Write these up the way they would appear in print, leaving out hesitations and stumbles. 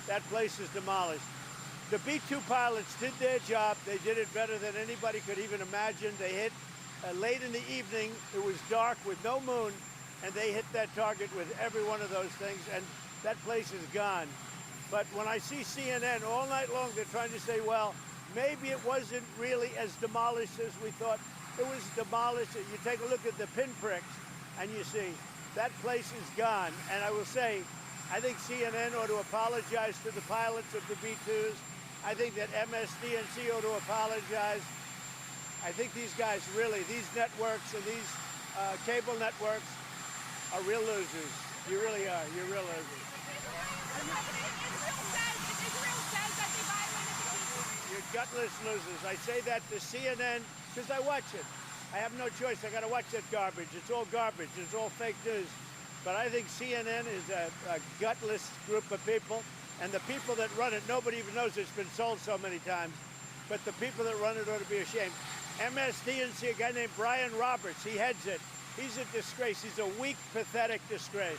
that place is demolished. The B-2 pilots did their job. They did it better than anybody could even imagine. They hit late in the evening. It was dark with no moon, and they hit that target with every one of those things, and that place is gone. But when I see CNN all night long, they're trying to say, well, maybe it wasn't really as demolished as we thought. It was demolished. You take a look at the pinpricks, and you see that place is gone. And I will say, I think CNN ought to apologize to the pilots of the B-2s. I think that MSDNC ought to apologize. I think these guys really, these networks and these cable networks are real losers. You really are. You're real losers. You're gutless losers. I say that to CNN because I watch it. I have no choice. I got to watch that garbage. It's all garbage. It's all fake news. But I think CNN is a gutless group of people. And the people that run it, nobody even knows it's been sold so many times. But the people that run it ought to be ashamed. MSDNC, a guy named Brian Roberts, he heads it. He's a disgrace. He's a weak, pathetic disgrace.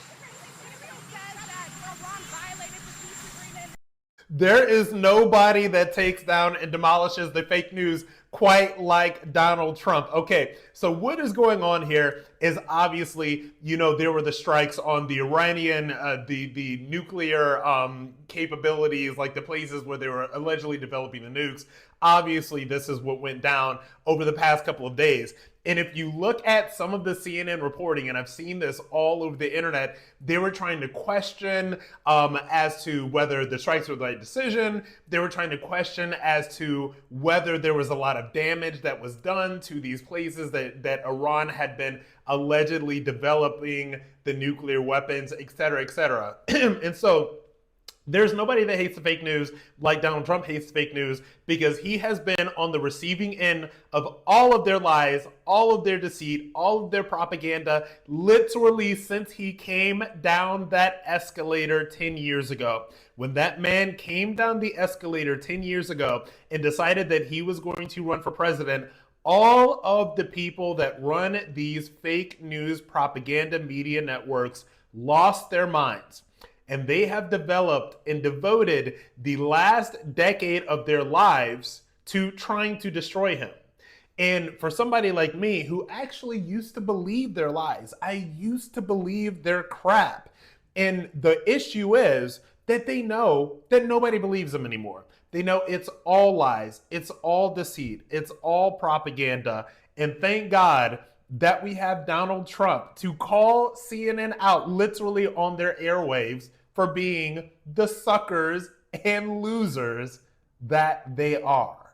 There is nobody that takes down and demolishes the fake news quite like Donald Trump. Okay, so what is going on here is obviously, there were the strikes on the Iranian, the nuclear capabilities, like the places where they were allegedly developing the nukes. Obviously, this is what went down over the past couple of days. And if you look at some of the CNN reporting, and I've seen this all over the internet, they were trying to question as to whether the strikes were the right decision. They were trying to question as to whether there was a lot of damage that was done to these places that Iran had been allegedly developing the nuclear weapons, et cetera, et cetera. And so there's nobody that hates the fake news like Donald Trump hates fake news, because he has been on the receiving end of all of their lies, all of their deceit, all of their propaganda, literally since he came down that escalator 10 years ago. When that man came down the escalator 10 years ago and decided that he was going to run for president, all of the people that run these fake news propaganda media networks lost their minds. And they have developed and devoted the last decade of their lives to trying to destroy him. And for somebody like me who actually used to believe their lies, I used to believe their crap. And the issue is that they know that nobody believes them anymore. They know it's all lies, it's all deceit, it's all propaganda. And thank God that we have Donald Trump to call CNN out literally on their airwaves for being the suckers and losers that they are.